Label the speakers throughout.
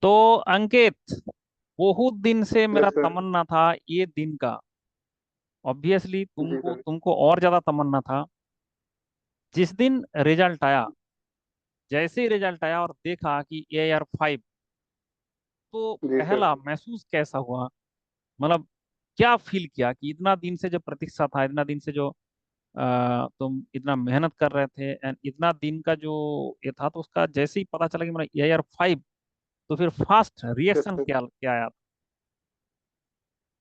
Speaker 1: तो अंकित, बहुत दिन से मेरा
Speaker 2: यस सर।
Speaker 1: तमन्ना था ये दिन का। ऑब्वियसली
Speaker 2: जी
Speaker 1: तुमको
Speaker 2: सर।
Speaker 1: तुमको और ज्यादा तमन्ना था। जिस दिन रिजल्ट आया, जैसे ही रिजल्ट आया और देखा कि AR 5, तो
Speaker 2: जी सर।
Speaker 1: पहला महसूस कैसा हुआ? मतलब क्या फील किया कि इतना दिन से जो प्रतीक्षा था, इतना दिन से जो तुम इतना मेहनत कर रहे थे, एंड इतना दिन का जो ये था, तो उसका जैसे ही पता चला कि मेरा AR 5, तो फिर फास्ट
Speaker 2: यस
Speaker 1: रिएक्शन
Speaker 2: सर।
Speaker 1: क्या क्या आया?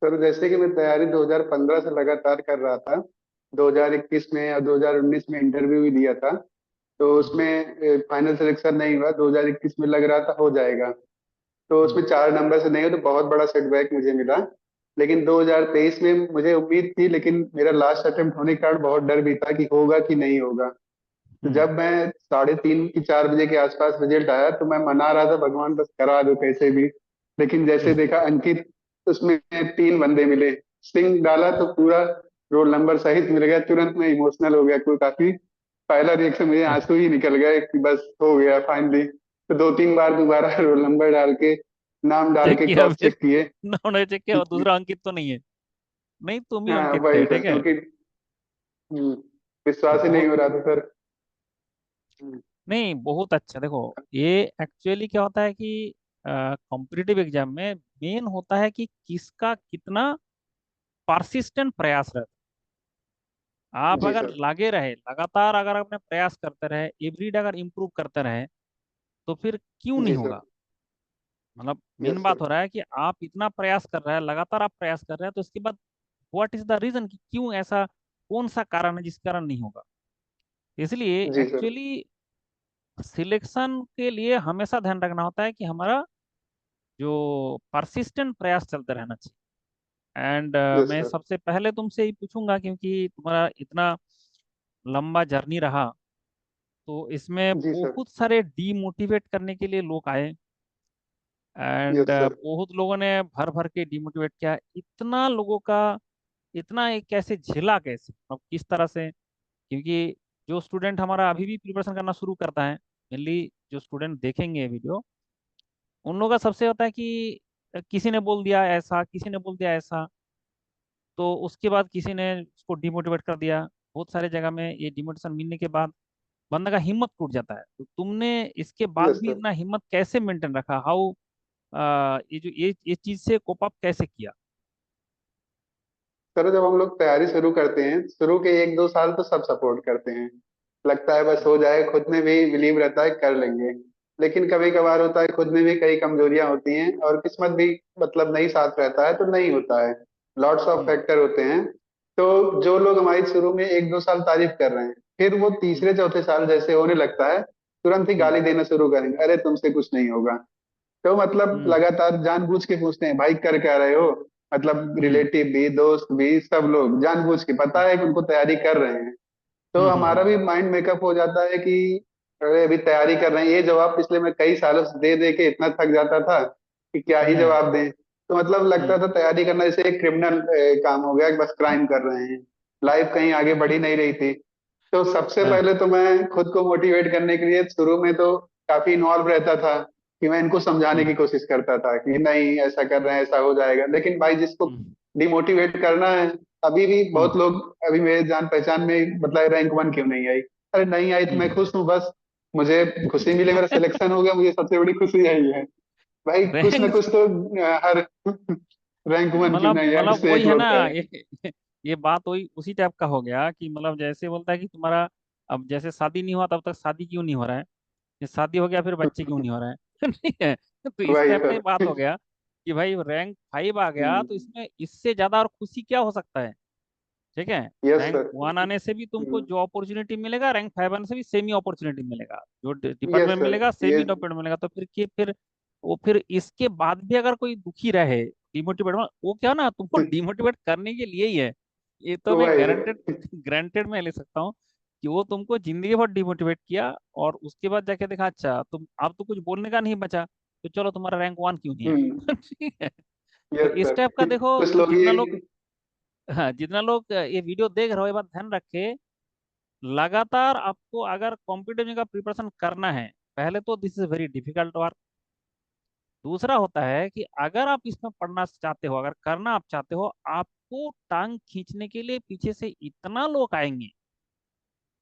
Speaker 2: सर जैसे कि मैं तैयारी 2015 से लगातार कर रहा था। 2021 में और 2019 में इंटरव्यू भी दिया था। तो
Speaker 1: हम्म।
Speaker 2: उसमें फाइनल सिलेक्शन नहीं हुआ। 2021 में लग रहा था हो जाएगा। तो
Speaker 1: हम्म।
Speaker 2: उसमें 4 नंबर से नहीं हुआ, तो बहुत बड़ा सेटबैक मुझे मिला। लेकिन 2023 में मुझे उम्मीद थी, लेकिन मेरा लास्ट अटेम्प्ट होने के कारण बहुत डर भी था कि होगा कि नहीं होगा। तो
Speaker 1: हम्म।
Speaker 2: जब मैं 3:30 की 4 बजे के आसपास रिजल्ट आया, तो मैं मना रहा था, भगवान बस करा दो कैसे भी। लेकिन जैसे देखा अंकित, उसमें 3 बंदे मिले। स्टिंग डाला तो पूरा रोल नंबर सहित मिल गया। तुरंत मैं इमोशनल हो गया। कोई काफी पहला रिएक्शन मुझे आंसू ही निकल गए कि बस हो गया फाइनली। तो 2-3 बार दोबारा रोल नंबर डाल के, नाम डाल
Speaker 1: चेक
Speaker 2: के
Speaker 1: किया
Speaker 2: क्रॉस
Speaker 1: फिर?
Speaker 2: चेक किए।
Speaker 1: उन्होंने चेक किया और दूसरा अंकित तो नहीं है? नहीं, तुम ही
Speaker 2: हाँ
Speaker 1: अंकित
Speaker 2: वही
Speaker 1: थे,
Speaker 2: सर,
Speaker 1: ठीक है।
Speaker 2: क्योंकि विश्वास ही नहीं
Speaker 1: बहुत,
Speaker 2: हो रहा था सर। हम्म,
Speaker 1: नहीं बहुत अच्छा। देखो, ये एक्चुअली क्या होता है कि कॉम्पिटिटिव एग्जाम में मेन होता है कि किसका कितना परसिस्टेंट प्रयास रहता है। आप
Speaker 2: जी
Speaker 1: अगर
Speaker 2: सर।
Speaker 1: लगे रहे, लगातार अगर अपने प्रयास करते रहे, एवरीडे अगर इम्प्रूव करते रहे, तो फिर क्यों नहीं
Speaker 2: जी सर।
Speaker 1: होगा? मतलब मेन
Speaker 2: यस
Speaker 1: बात
Speaker 2: सर।
Speaker 1: हो रहा है कि आप इतना प्रयास कर रहे हैं, लगातार आप प्रयास कर रहे हैं, तो इसके बाद व्हाट इज द रीजन, कि क्यों ऐसा, कौन सा कारण है जिस कारण नहीं होगा? इसलिए
Speaker 2: जी सर।
Speaker 1: एक्चुअली सिलेक्शन के लिए हमेशा ध्यान रखना होता है कि हमारा जो परसिस्टेंट प्रयास चलते रहना चाहिए। एंड
Speaker 2: यस
Speaker 1: मैं
Speaker 2: सर।
Speaker 1: सबसे पहले तुमसे ही पूछूंगा, क्योंकि तुम्हारा इतना लंबा जर्नी रहा, तो इसमें
Speaker 2: जी सर।
Speaker 1: बहुत सारे डीमोटिवेट करने के लिए लोग आए, एंड
Speaker 2: यस सर।
Speaker 1: बहुत लोगों ने भर भर के डीमोटिवेट किया। इतना लोगों का, इतना एक कैसे झेला, कैसे, अब किस तरह से? क्योंकि जो स्टूडेंट हमारा अभी भी प्रिपरेशन करना शुरू करता है, मेनली जो स्टूडेंट देखेंगे वीडियो, उन लोगों का सबसे होता है कि किसी ने बोल दिया ऐसा, किसी ने बोल दिया ऐसा, तो उसके बाद किसी ने उसको डिमोटिवेट कर दिया। बहुत सारे जगह में ये डिमोटिवेशन मिलने के बाद बंदा का हिम्मत टूट जाता है। तो तुमने इसके बाद
Speaker 2: यस
Speaker 1: भी
Speaker 2: सर।
Speaker 1: इतना हिम्मत कैसे मेंटेन रखा? हाउ, ये जो ये चीज से कोप अप कैसे किया?
Speaker 2: सर जब हम लोग तैयारी शुरू करते हैं, शुरू के 1-2 साल तो सब सपोर्ट करते हैं। लगता है बस हो जाए, खुद में भी बिलीव रहता है कर लेंगे। लेकिन कभी कभार होता है, खुद में भी कई कमजोरियां होती हैं और किस्मत भी मतलब नहीं साथ रहता है, तो नहीं होता है। Lots of
Speaker 1: hmm.
Speaker 2: फैक्टर होते हैं। तो जो लोग हमारी शुरू में 1-2 साल तारीफ कर रहे हैं, फिर वो
Speaker 1: हम्म।
Speaker 2: तीसरे चौथे साल जैसे होने लगता है, तुरंत ही
Speaker 1: हम्म।
Speaker 2: गाली देना शुरू करेंगे, अरे तुमसे कुछ नहीं होगा। तो मतलब
Speaker 1: हम्म।
Speaker 2: लगातार जानबूझ के पूछते हैं, भाई कर क्या रहे हो। मतलब
Speaker 1: हम्म।
Speaker 2: रिलेटिव भी, दोस्त भी, सब लोग जानबूझ के, पता है कि उनको तैयारी कर रहे हैं। तो
Speaker 1: हम्म।
Speaker 2: हमारा भी माइंड मेकअप हो जाता है कि अरे अभी तैयारी कर रहे हैं, ये जवाब पिछले मैं कई सालों से दे दे के इतना थक जाता था कि क्या ही
Speaker 1: हम्म।
Speaker 2: जवाब दें। तो मतलब लगता
Speaker 1: हम्म।
Speaker 2: था तैयारी करना जैसे एक क्रिमिनल काम हो गया, कि बस क्राइम कर रहे हैं। लाइफ कहीं आगे बढ़ी नहीं रही थी। तो सबसे
Speaker 1: हाँ।
Speaker 2: पहले तो मैं खुद को मोटिवेट करने के लिए शुरू में तो काफी इन्वॉल्व रहता था, कि मैं इनको समझाने
Speaker 1: हम्म।
Speaker 2: की कोशिश करता था कि नहीं ऐसा कर रहे हैं, ऐसा हो जाएगा। लेकिन भाई जिसको
Speaker 1: हम्म।
Speaker 2: डिमोटिवेट करना है, अभी भी बहुत
Speaker 1: हम्म।
Speaker 2: लोग, अभी मेरे जान पहचान में मतलब रैंक 1 क्यों नहीं आई। अरे नहीं आई तो मैं
Speaker 1: हम्म।
Speaker 2: खुश हूँ बस। मुझे खुशी मिले, मेरा सिलेक्शन हो गया, मुझे सबसे बड़ी खुशी यही है। भाई कुछ ना
Speaker 1: रैंक,
Speaker 2: कुछ तो हर रैंक 1 क्यों
Speaker 1: मतलब
Speaker 2: नहीं है,
Speaker 1: मतलब
Speaker 2: जिससे
Speaker 1: वही
Speaker 2: एक
Speaker 1: है
Speaker 2: लोग
Speaker 1: ना
Speaker 2: कहे।
Speaker 1: ये बात वही उसी टाइप का हो गया कि मतलब जैसे बोलता है कि तुम्हारा, अब जैसे शादी नहीं हुआ तब तक शादी क्यों नहीं हो रहा है, ये शादी हो गया फिर बच्चे क्यों नहीं हो रहा है ठीक है? तो इस
Speaker 2: वही
Speaker 1: टाइप का ही
Speaker 2: सर।
Speaker 1: बात हो गया कि भाई रैंक 5 आ गया, तो इसमें इससे ज्यादा और खुशी क्या हो सकता है? ठीक है।
Speaker 2: Yes
Speaker 1: rank
Speaker 2: sir.
Speaker 1: 1 आने से भी तुमको जो अपॉर्चुनिटी मिलेगा, रैंक 5 आने से भी सेम ही अपॉर्चुनिटी मिलेगा। जो
Speaker 2: यस
Speaker 1: डिपार्टमेंट
Speaker 2: सर।
Speaker 1: मिलेगा, सेम
Speaker 2: ये
Speaker 1: ही डिपार्टमेंट मिलेगा। तो फिर वो फिर इसके बाद भी अगर कोई दुखी रहे, डिमोटिवेट, वो क्या ना, तुमको डिमोटिवेट करने के लिए ही है। ये तो मैं
Speaker 2: वही
Speaker 1: गारंटेड,
Speaker 2: सर।
Speaker 1: ग्रांटेड में ले सकता हूँ कि वो तुमको जिंदगी भर डिमोटिवेट किया, और उसके बाद जाके देखा अच्छा तुम, अब तो कुछ बोलने का नहीं बचा, तो चलो तुम्हारा रैंक 1 क्यों नहीं
Speaker 2: हम्म।
Speaker 1: है ठीक है। तो
Speaker 2: यस
Speaker 1: इस
Speaker 2: सर।
Speaker 1: टाइप का देखो,
Speaker 2: कुछ लोग ये,
Speaker 1: जितना लोग, हाँ, जितना लोग ये वीडियो देख रहे हो, ये बात ध्यान रखे, लगातार आपको अगर कॉम्पिटिटिव का प्रिपरेशन करना है, पहले तो this is very difficult work. दूसरा होता है कि अगर आप इसमें पढ़ना चाहते हो, अगर करना आप चाहते हो, आपको टांग खींचने के लिए पीछे से इतना लोग आएंगे,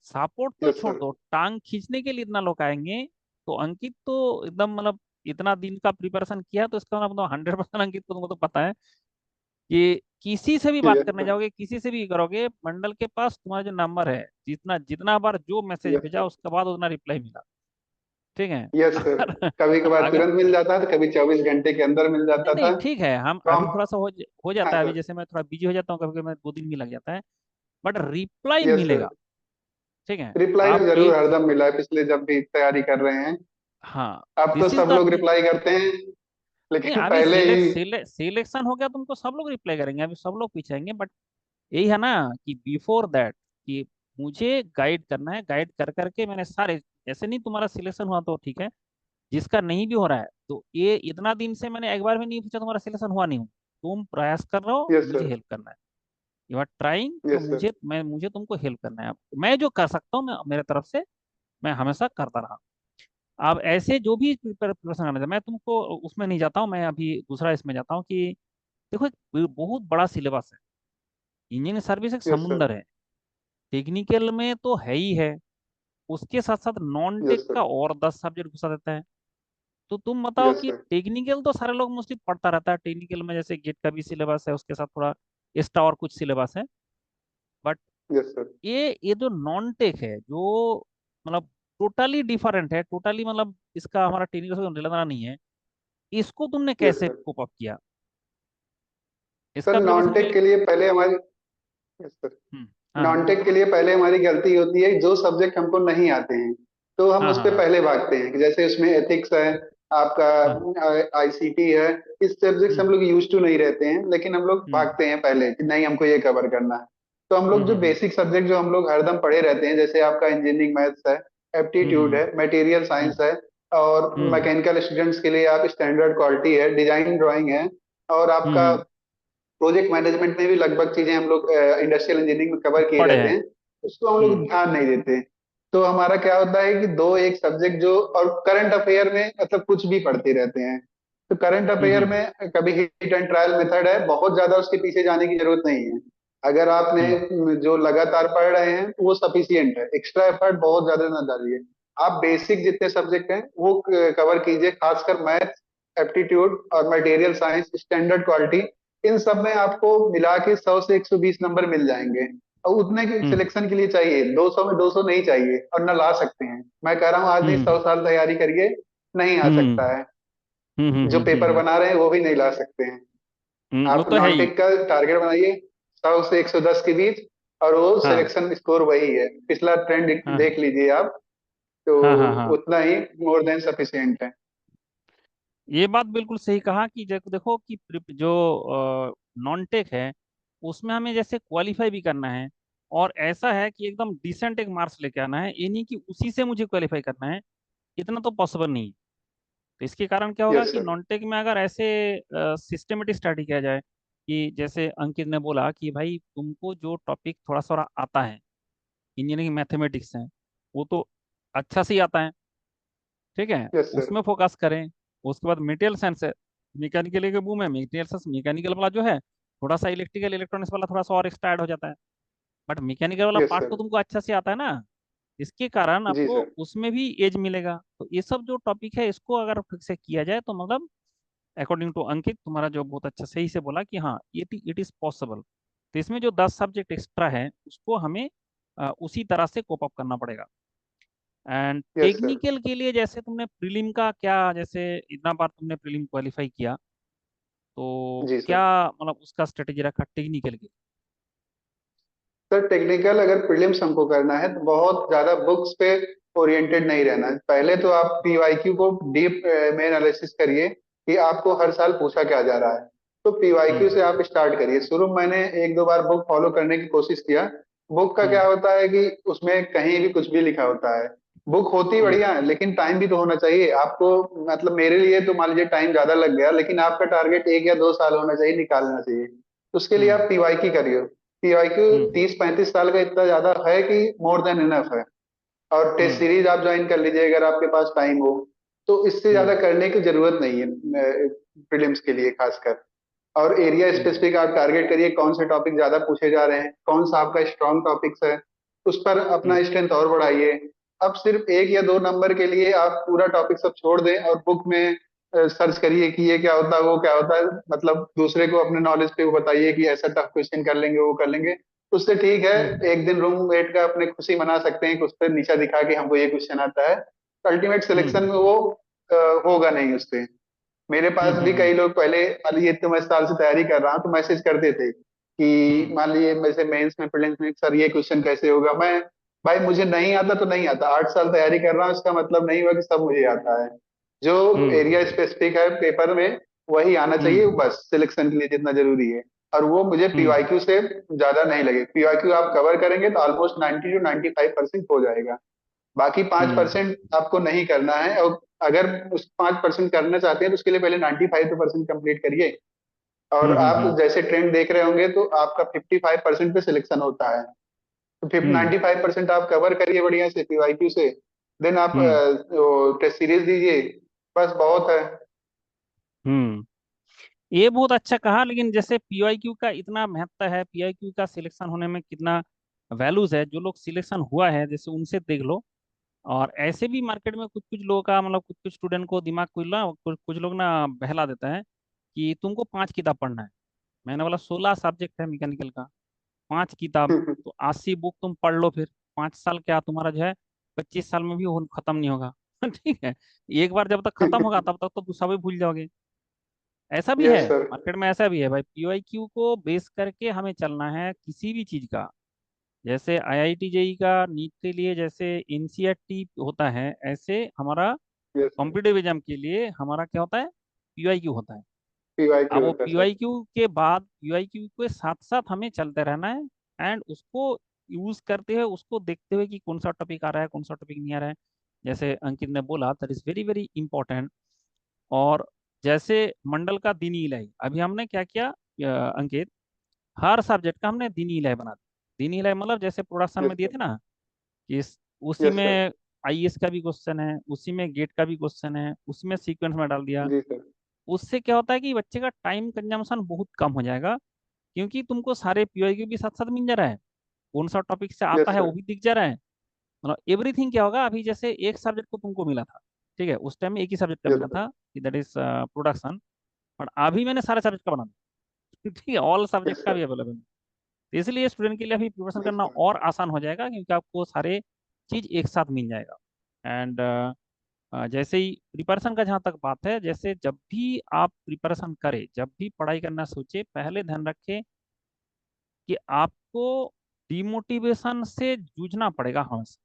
Speaker 1: सपोर्ट तो
Speaker 2: यस
Speaker 1: छोड़
Speaker 2: सर।
Speaker 1: दो, टांग खींचने के लिए इतना लोग आएंगे। तो अंकित तो एकदम मतलब इतना दिन का प्रिपरेशन किया, तो इसका मतलब 100% अंकित को तुमको तो पता है कि किसी से भी बात
Speaker 2: यस
Speaker 1: करने
Speaker 2: सर।
Speaker 1: जाओगे, किसी से भी करोगे, मंडल के पास तुम्हारा जो नंबर है, जितना जितना बार जो मैसेज
Speaker 2: यस
Speaker 1: भेजा
Speaker 2: सर।
Speaker 1: उसके बाद उतना रिप्लाई मिला। ठीक है।
Speaker 2: Yes sir.
Speaker 1: अगर
Speaker 2: कभी कभार
Speaker 1: अगर
Speaker 2: तुरंत मिल जाता था, कभी 24 घंटे के अंदर मिल
Speaker 1: नहीं
Speaker 2: जाता
Speaker 1: नहीं
Speaker 2: था।
Speaker 1: ठीक है, हम अभी
Speaker 2: प्रॉम्प्ट।
Speaker 1: थोड़ा सा हो जाता
Speaker 2: हाँ
Speaker 1: है, अभी
Speaker 2: सर।
Speaker 1: जैसे मैं थोड़ा बिजी हो जाता हूँ, कभी कभी मैं 2 दिन भी लग जाता है, बट रिप्लाई
Speaker 2: यस सर।
Speaker 1: मिलेगा। ठीक है।
Speaker 2: रिप्लाई तो
Speaker 1: आप
Speaker 2: जरूर
Speaker 1: एक,
Speaker 2: हरदम मिला है, पिछले जब भी तैयारी कर रहे हैं।
Speaker 1: हाँ,
Speaker 2: अब तो
Speaker 1: दिस इज
Speaker 2: सब
Speaker 1: द,
Speaker 2: लोग रिप्लाई करते हैं,
Speaker 1: नहीं
Speaker 2: लेकिन
Speaker 1: अभी
Speaker 2: पहले ही।
Speaker 1: सिलेक्शन हो गया तुमको, सब लोग रिप्लाई करेंगे, अभी सब लोग पूछेंगे, बट यही है ना कि बिफोर दैट, कि मुझे गाइड करना है, गाइड कर करके मैंने सारे, ऐसे नहीं तुम्हारा सिलेक्शन हुआ तो ठीक है, जिसका नहीं भी हो रहा है, तो ये इतना दिन से मैंने एक बार भी नहीं पूछा तुम्हारा सिलेक्शन हुआ नहीं, हूँ तुम प्रयास कर रहे हो,
Speaker 2: यस
Speaker 1: मुझे
Speaker 2: सर।
Speaker 1: हेल्प करना है, यू आर ट्राइंग, तो
Speaker 2: यस सर।
Speaker 1: मुझे तुमको हेल्प करना है, मैं जो कर सकता हूँ मैं मेरे तरफ से मैं हमेशा करता रहा। अब ऐसे जो भी प्रिपरेशन करना था, मैं तुमको उसमें नहीं जाता हूँ, मैं अभी दूसरा इसमें जाता हूँ कि देखो एक बहुत बड़ा सिलेबस है, इंजीनियरिंग सर्विस एक
Speaker 2: यस सर।
Speaker 1: समुंदर है, टेक्निकल में तो है ही है, उसके साथ साथ नॉन टेक
Speaker 2: यस सर।
Speaker 1: का और 10 सब्जेक्ट घुसा देता है। तो तुम बताओ
Speaker 2: यस
Speaker 1: कि
Speaker 2: सर।
Speaker 1: टेक्निकल तो सारे लोग मोस्टली पढ़ता रहता है, टेक्निकल में जैसे गेट का भी सिलेबस है, उसके साथ थोड़ा एक्स्ट्रा और कुछ सिलेबस है, बट
Speaker 2: यस सर।
Speaker 1: ये जो नॉन टेक है, जो मतलब टोटली डिफरेंट है, टोटली मतलब इसका हमारा टेक्निकल से लेना नहीं है, इसको तुमने
Speaker 2: यस
Speaker 1: कैसे
Speaker 2: सर।
Speaker 1: कोप अप किया,
Speaker 2: सर
Speaker 1: इसका
Speaker 2: नॉन
Speaker 1: प्रिपरेशन के
Speaker 2: टेक
Speaker 1: लिए?
Speaker 2: के लिए पहले हमारी। Yes sir.
Speaker 1: हाँ हाँ।
Speaker 2: नॉन टेक के लिए पहले हमारी गलती होती है, जो सब्जेक्ट हमको नहीं आते हैं तो हम
Speaker 1: हाँ
Speaker 2: उस
Speaker 1: हाँ
Speaker 2: पर
Speaker 1: हाँ
Speaker 2: पहले भागते हैं, कि जैसे उसमें एथिक्स है, आपका
Speaker 1: हाँ।
Speaker 2: आईसीटी है। इस सब्जेक्ट
Speaker 1: हम्म
Speaker 2: हम लोग यूज टू नहीं रहते हैं, लेकिन हम लोग
Speaker 1: हम्म
Speaker 2: भागते हैं पहले कि नहीं हमको ये कवर करना है। तो हम लोग जो
Speaker 1: हम्म
Speaker 2: बेसिक सब्जेक्ट जो हम लोग हरदम पढ़े रहते हैं, जैसे आपका इंजीनियरिंग मैथ्स है,
Speaker 1: हम्म
Speaker 2: एप्टीट्यूड
Speaker 1: हम्म
Speaker 2: है, मटेरियल
Speaker 1: हम्म
Speaker 2: साइंस है, और
Speaker 1: हम्म
Speaker 2: मैकेनिकल स्टूडेंट्स के लिए आप स्टैंडर्ड क्वालिटी है, डिजाइन ड्राइंग है, और आपका
Speaker 1: हम्म,
Speaker 2: प्रोजेक्ट मैनेजमेंट में भी लगभग चीजें हम लोग इंडस्ट्रियल इंजीनियरिंग में कवर किए
Speaker 1: पढ़े
Speaker 2: रहते
Speaker 1: हैं।
Speaker 2: हैं। उसको हम लोग
Speaker 1: हम्म
Speaker 2: ध्यान नहीं देते। तो हमारा क्या होता है कि दो एक सब्जेक्ट जो, और करंट अफेयर में मतलब कुछ भी पढ़ते रहते हैं। तो करंट अफेयर
Speaker 1: हम्म
Speaker 2: में कभी हिट एंड ट्रायल मेथड है, बहुत ज्यादा उसके पीछे जाने की जरूरत नहीं है। अगर आपने
Speaker 1: हम्म
Speaker 2: जो लगातार पढ़ रहे हैं तो वो सफिशियंट है, एक्स्ट्रा एफर्ट बहुत ज्यादा ना डालिए। आप बेसिक जितने सब्जेक्ट हैं वो कवर कीजिए, खासकर मैथ, एप्टीट्यूड और मटेरियल साइंस, स्टैंडर्ड क्वालिटी। इन सब में आपको मिला के 100 से 120 नंबर मिल जाएंगे। और उतने के
Speaker 1: हम्म
Speaker 2: सिलेक्शन के लिए चाहिए, 200 में 200 नहीं चाहिए, और न ला सकते हैं। मैं कह रहा हूँ आज नहीं,
Speaker 1: हम्म
Speaker 2: 100 साल तैयारी करिए, नहीं आ
Speaker 1: हम्म
Speaker 2: सकता है। जो पेपर
Speaker 1: हम्म।
Speaker 2: बना रहे हैं वो भी नहीं ला सकते हैं।
Speaker 1: वो
Speaker 2: आप
Speaker 1: तो है
Speaker 2: नॉन
Speaker 1: ही।
Speaker 2: टेक का टारगेट बनाइए, 100 से 110 के बीच, और वो
Speaker 1: हाँ
Speaker 2: सिलेक्शन स्कोर वही है, पिछला ट्रेंड
Speaker 1: हाँ
Speaker 2: देख लीजिए आप। तो
Speaker 1: हाँ हाँ हाँ।
Speaker 2: उतना ही मोर देन सफिशियंट है।
Speaker 1: ये बात बिल्कुल सही कहा कि देखो कि जो नॉन टेक है, उसमें हमें जैसे क्वालिफाई भी करना है, और ऐसा है कि एकदम डिसेंट एक मार्क्स लेके आना है, ये नहीं कि उसी से मुझे क्वालिफाई करना है, इतना तो पॉसिबल नहीं है। तो इसके कारण क्या होगा
Speaker 2: यस
Speaker 1: कि
Speaker 2: सर।
Speaker 1: नॉन टेक में अगर ऐसे सिस्टमेटिक स्टडी किया जाए, कि जैसे अंकित ने बोला कि भाई तुमको जो टॉपिक थोड़ा सा आता है, इंजीनियरिंग मैथमेटिक्स है, वो तो अच्छा से ही आता है, ठीक है,
Speaker 2: यस सर।
Speaker 1: उसमें फोकस करें। उसके बाद मटेरियल साइंस है, मैकेनिकल के बूम है, मटेरियल साइंस मैकेनिकल वाला जो है, थोड़ा सा इलेक्ट्रिकल इलेक्ट्रॉनिक्स वाला थोड़ा सा और एक्स्ट्रा ऐड हो जाता है, बट मैकेनिकल वाला
Speaker 2: यस
Speaker 1: पार्ट तो
Speaker 2: सर।
Speaker 1: तुमको अच्छा से आता है ना, इसके कारण
Speaker 2: जी
Speaker 1: आपको
Speaker 2: सर।
Speaker 1: उसमें भी एज मिलेगा। तो ये सब जो टॉपिक है, इसको अगर ठीक से किया जाए तो मतलब अकॉर्डिंग टू अंकित, तुम्हारा जो बहुत अच्छा सही से बोला कि हाँ इट इज पॉसिबल, तो इसमें जो 10 सब्जेक्ट एक्स्ट्रा है उसको हमें उसी तरह से कोप अप करना पड़ेगा। And
Speaker 2: yes sir.
Speaker 1: टेक्निकल के लिए जैसे तुमने प्रीलिम का क्या, जैसे इतना बार तुमने प्रीलिम क्वालिफाई किया, तो
Speaker 2: जी
Speaker 1: क्या
Speaker 2: सर।
Speaker 1: मतलब उसका स्ट्रेटेजी रखा टेक्निकल के?
Speaker 2: सर टेक्निकल अगर प्रीलिम्स हमको करना है तो बहुत ज्यादा बुक्स पे ओरिएंटेड नहीं रहना है। पहले तो आप पीवाईक्यू को डीप में एनालिसिस करिए कि आपको हर साल पूछा क्या जा रहा है। तो पीवाईक्यू
Speaker 1: हम्म
Speaker 2: से आप स्टार्ट करिए। शुरू में मैंने एक दो बार बुक फॉलो करने की कोशिश किया। बुक का
Speaker 1: हम्म
Speaker 2: क्या होता है कि उसमें कहीं भी कुछ भी लिखा होता है। बुक होती
Speaker 1: हम्म
Speaker 2: बढ़िया है, लेकिन टाइम भी तो होना चाहिए आपको। मतलब मेरे लिए तो मान लीजिए टाइम ज्यादा लग गया, लेकिन आपका टारगेट 1 या 2 साल होना चाहिए, निकालना चाहिए। उसके लिए
Speaker 1: हम्म
Speaker 2: आप पीवाईक्यू करिए। पीवाईक्यू
Speaker 1: हम्म
Speaker 2: 30-35 साल का इतना ज्यादा है कि मोर देन इनफ है। और टेस्ट
Speaker 1: हम्म
Speaker 2: सीरीज आप ज्वाइन कर लीजिए अगर आपके पास टाइम हो। तो इससे ज्यादा
Speaker 1: हम्म
Speaker 2: करने की जरूरत नहीं है प्रीलिम्स के लिए खासकर। और एरिया
Speaker 1: हम्म
Speaker 2: स्पेसिफिक आप टारगेट करिए, कौन से टॉपिक ज्यादा पूछे जा रहे हैं, कौन सा आपका स्ट्रॉन्ग टॉपिक्स है, उस पर
Speaker 1: हम्म
Speaker 2: अपना स्ट्रेंथ और बढ़ाइए। अब सिर्फ 1 या 2 नंबर के लिए आप पूरा टॉपिक सब छोड़ दें और बुक में सर्च करिए कि ये क्या होता है वो क्या होता है, मतलब दूसरे को अपने नॉलेज पे वो बताइए कि ऐसा टफ क्वेश्चन कर लेंगे वो कर लेंगे। उससे ठीक है,
Speaker 1: हम्म
Speaker 2: एक दिन रूममेट का अपने खुशी मना सकते हैं कि उस पर नीचा दिखा कि हमको ये क्वेश्चन आता है, अल्टीमेट सिलेक्शन
Speaker 1: हम्म
Speaker 2: में वो होगा नहीं उससे। मेरे
Speaker 1: हम्म
Speaker 2: पास
Speaker 1: हम्म
Speaker 2: भी
Speaker 1: हम्म
Speaker 2: कई लोग पहले, मान लीजिए तो मैं साल से तैयारी कर रहा हूँ, तो मैसेज करते थे कि
Speaker 1: हम्म
Speaker 2: मान लीजिए वैसे मेंस में प्रीलिम्स में सर ये क्वेश्चन कैसे होगा। मैं, भाई मुझे नहीं आता तो नहीं आता, 8 साल तैयारी कर रहा हूँ इसका मतलब नहीं हुआ कि सब मुझे आता है। जो
Speaker 1: हम्म
Speaker 2: एरिया स्पेसिफिक है पेपर में वही आना चाहिए,
Speaker 1: हम्म
Speaker 2: बस सिलेक्शन के लिए जितना जरूरी है। और वो मुझे
Speaker 1: हम्म
Speaker 2: पीवाईक्यू से ज्यादा नहीं लगे, पीवाईक्यू आप कवर करेंगे तो ऑलमोस्ट 90 to 95% हो जाएगा। बाकी पांच
Speaker 1: हम्म
Speaker 2: परसेंट आपको नहीं करना है, और अगर उस 5% करना चाहते हैं तो उसके लिए पहले 95% कंप्लीट करिए। और आप
Speaker 1: हम्म
Speaker 2: जैसे ट्रेंड देख रहे होंगे तो आपका 55% पे सिलेक्शन होता है। तो फिफ्टी
Speaker 1: हम्म
Speaker 2: 95% आप कवर करिए बढ़िया से पीवाईक्यू से, देन आप
Speaker 1: हम्म
Speaker 2: टेस्ट सीरीज दीजिए, बस बहुत है।
Speaker 1: हम्म ये बहुत अच्छा कहा, लेकिन जैसे पीवाईक्यू का इतना महत्व है, पीवाईक्यू का सिलेक्शन होने में कितना वैल्यूज है, जो लोग सिलेक्शन हुआ है जैसे उनसे देख लो। और ऐसे भी मार्केट में कुछ कुछ लोगों का मतलब कुछ कुछ स्टूडेंट को दिमाग को ना कुछ कुछ लोग ना बहला देता है कि तुमको 5 किताब पढ़ना है। मैंने बोला 16 सब्जेक्ट है मैकेनिकल का, 5 किताब, तो 80 बुक तुम पढ़ लो फिर। 5 साल क्या तुम्हारा जो है 25 साल में भी वो खत्म नहीं होगा। ठीक है, एक बार जब तक खत्म होगा तब तक तो दूसरा भी भूल जाओगे। ऐसा भी है,
Speaker 2: यस सर।
Speaker 1: मार्केट में ऐसा भी है भाई, पीवाईक्यू को बेस करके हमें चलना है किसी भी चीज का। जैसे आईआईटी जेई का नीट के लिए जैसे एनसीईआरटी होता है, ऐसे हमारा
Speaker 2: यस सर।
Speaker 1: कॉम्पिटिटिव एग्जाम के लिए हमारा क्या होता है, पीवाईक्यू होता है। अब
Speaker 2: पीवाईक्यू
Speaker 1: वो
Speaker 2: होता है सर।
Speaker 1: पीवाईक्यू के बाद पीवाईक्यू के साथ साथ हमें चलते रहना है, एंड उसको यूज करते हुए उसको देखते हुए कि कौन सा टॉपिक आ रहा है कौन सा टॉपिक नहीं आ रहा है। जैसे अंकित ने बोला that is very very important. और जैसे मंडल का दीनी इलाही, अभी हमने क्या किया अंकित, हर सब्जेक्ट का हमने दीनी इलाही बना दिया। दीनी इलाही मतलब जैसे प्रोडक्शन
Speaker 2: यस
Speaker 1: में दिए
Speaker 2: सर।
Speaker 1: थे ना कि उसी
Speaker 2: यस सर।
Speaker 1: में आईएएस का भी क्वेश्चन है, उसी में गेट का भी क्वेश्चन है, उसमें सीक्वेंस में डाल दिया।
Speaker 2: जी सर।
Speaker 1: उससे क्या होता है कि बच्चे का टाइम कंजम्पशन बहुत कम हो जाएगा, क्योंकि तुमको सारे पीवाईक्यू भी साथ साथ मिल जा रहा है, कौन सा टॉपिक से आता
Speaker 2: यस
Speaker 1: है वो
Speaker 2: सर।
Speaker 1: भी दिख जा रहा है। मतलब एवरीथिंग क्या होगा, अभी जैसे एक सब्जेक्ट को तुमको मिला था, ठीक है, उस टाइम में एक ही सब्जेक्ट का
Speaker 2: यस
Speaker 1: मिला
Speaker 2: सर।
Speaker 1: था कि दैट इज प्रोडक्शन। बट अभी मैंने सारे सब्जेक्ट का बना दिया। ठीक है, ऑल सब्जेक्ट
Speaker 2: यस
Speaker 1: का
Speaker 2: सर।
Speaker 1: भी अवेलेबल है। तो इसलिए स्टूडेंट के लिए अभी प्रिपरेशन
Speaker 2: यस
Speaker 1: करना
Speaker 2: सर।
Speaker 1: और आसान हो जाएगा, क्योंकि आपको सारे चीज एक साथ मिल जाएगा। एंड जैसे ही प्रिपरेशन का जहाँ तक बात है, जैसे जब भी आप प्रिपरेशन करें, जब भी पढ़ाई करना सोचे, पहले ध्यान रखें कि आपको डिमोटिवेशन से जूझना पड़ेगा हमेशा,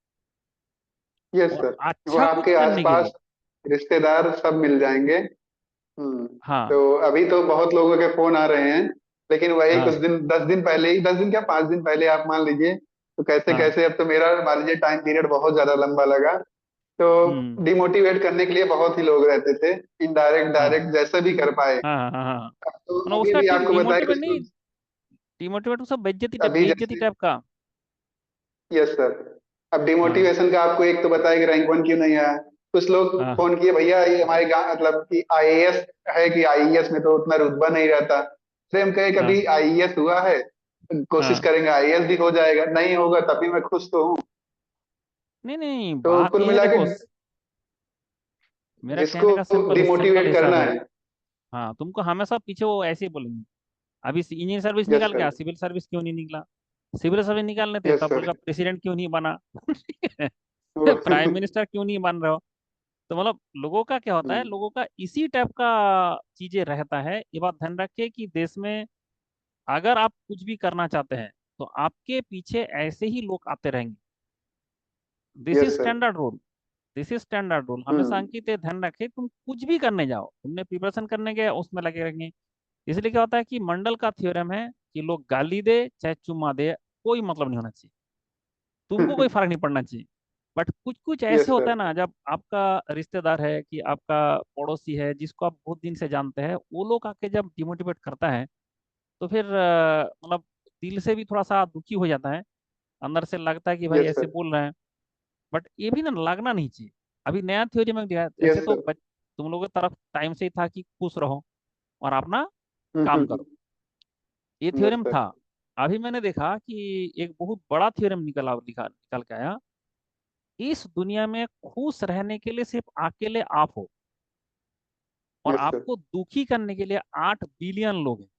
Speaker 2: यस
Speaker 1: और
Speaker 2: सर। वो
Speaker 1: अच्छा कुछ
Speaker 2: आपके
Speaker 1: करने के
Speaker 2: आसपास
Speaker 1: लिए।
Speaker 2: रिश्तेदार सब मिल जाएंगे। हम्म।
Speaker 1: हाँ
Speaker 2: तो अभी तो बहुत लोगों के फोन आ रहे हैं, लेकिन वही कुछ
Speaker 1: हाँ
Speaker 2: दिन, 10 दिन पहले ही, 10 दिन क्या 5 दिन पहले आप मान लीजिए, तो कैसे
Speaker 1: हाँ
Speaker 2: कैसे अब तो मेरा मान लीजिए टाइम पीरियड बहुत ज्यादा लंबा लगा। तो
Speaker 1: हम्म
Speaker 2: डिमोटिवेट करने के लिए बहुत ही लोग रहते थे, इनडायरेक्ट
Speaker 1: हाँ
Speaker 2: डायरेक्ट जैसे भी कर पाए।
Speaker 1: हाँ हाँ हाँ हाँ।
Speaker 2: अब तो
Speaker 1: मतलब
Speaker 2: अभी
Speaker 1: उसका
Speaker 2: भी
Speaker 1: ठीक
Speaker 2: आपको बताए
Speaker 1: डिमोटिवेट
Speaker 2: कुछ
Speaker 1: नहीं,
Speaker 2: लोग,
Speaker 1: डिमोटिवेट सब
Speaker 2: अभी
Speaker 1: बेइज्जती
Speaker 2: जैसे,
Speaker 1: टाइप का।
Speaker 2: यस सर, अब
Speaker 1: हाँ
Speaker 2: डिमोटिवेशन का आपको एक तो बताया कि रैंक 1 क्यों नहीं आया। कुछ लोग
Speaker 1: हाँ
Speaker 2: फोन किए, भैया ये हमारे गांव मतलब कि आईएएस है, कि आईएएस में तो उतना रुतबा नहीं रहता। फिर हम कहे
Speaker 1: हाँ
Speaker 2: कभी आईएएस हुआ है, कोशिश
Speaker 1: हाँ।
Speaker 2: करेंगे आईएएस भी हो जाएगा, नहीं होगा तभी मैं खुश तो हूँ।
Speaker 1: नहीं नहीं,
Speaker 2: तो
Speaker 1: बात
Speaker 2: कुल
Speaker 1: ये है
Speaker 2: मिला के
Speaker 1: देखो, मेरा
Speaker 2: जिसको
Speaker 1: कहने का सिंपल सिंपल
Speaker 2: डिमोटिवेट
Speaker 1: हिसाब
Speaker 2: करना
Speaker 1: है।
Speaker 2: है।
Speaker 1: हाँ, तुमको हमेशा पीछे वो ऐसे ही बोलेंगे, अभी इंजीनियर सर्विस
Speaker 2: यस
Speaker 1: निकाल
Speaker 2: सर।
Speaker 1: गया, सिविल सर्विस क्यों नहीं निकला? सिविल सर्विस निकालने थे
Speaker 2: यस
Speaker 1: तब
Speaker 2: सर।
Speaker 1: बोलेगा प्रेसिडेंट क्यों नहीं बना? ठीक है, प्राइम मिनिस्टर क्यों नहीं बन रहे हो? तो मतलब लोगों का क्या होता है, लोगों का इसी टाइप का चीजें रहता है। ये बात ध्यान रखिए कि देश में अगर आप कुछ भी करना चाहते हैं तो आपके पीछे ऐसे ही लोग आते रहेंगे। This is
Speaker 2: yes sir.
Speaker 1: Standard rule, this is standard rule हमेशा।
Speaker 2: हम्म।
Speaker 1: अंकित ये ध्यान रखे, तुम कुछ भी करने जाओ, तुमने प्रिपरेशन करने गए उसमें लगे रहेंगे। इसलिए क्या होता है कि मंडल का थ्योरम है कि लोग गाली दे चाहे चुम्मा दे, कोई मतलब नहीं होना चाहिए, तुमको कोई फर्क नहीं पड़ना चाहिए। बट कुछ कुछ ऐसे
Speaker 2: यस
Speaker 1: होता
Speaker 2: सर।
Speaker 1: है ना, जब आपका रिश्तेदार है कि आपका पड़ोसी है जिसको आप बहुत दिन से जानते हैं, वो लोग आके जब डिमोटिवेट करता है, तो फिर मतलब दिल से भी थोड़ा सा दुखी हो जाता है, अंदर से लगता है कि भाई
Speaker 2: यस
Speaker 1: ऐसे
Speaker 2: सर।
Speaker 1: बोल रहे हैं। बट ये भी ना लगना नहीं चाहिए। अभी नया थ्योरी में दिया, ऐसे
Speaker 2: यस
Speaker 1: तो
Speaker 2: सर।
Speaker 1: तुम लोगों की तरफ टाइम से ही था कि खुश रहो और अपना काम
Speaker 2: हम्म।
Speaker 1: करो, ये
Speaker 2: यस
Speaker 1: थ्योरम
Speaker 2: सर।
Speaker 1: था। अभी मैंने देखा कि एक बहुत बड़ा थ्योरम निकल के आया। इस दुनिया में खुश रहने के लिए सिर्फ अकेले आप हो, और
Speaker 2: यस सर।
Speaker 1: आपको दुखी करने के लिए 8 बिलियन लोग हैं।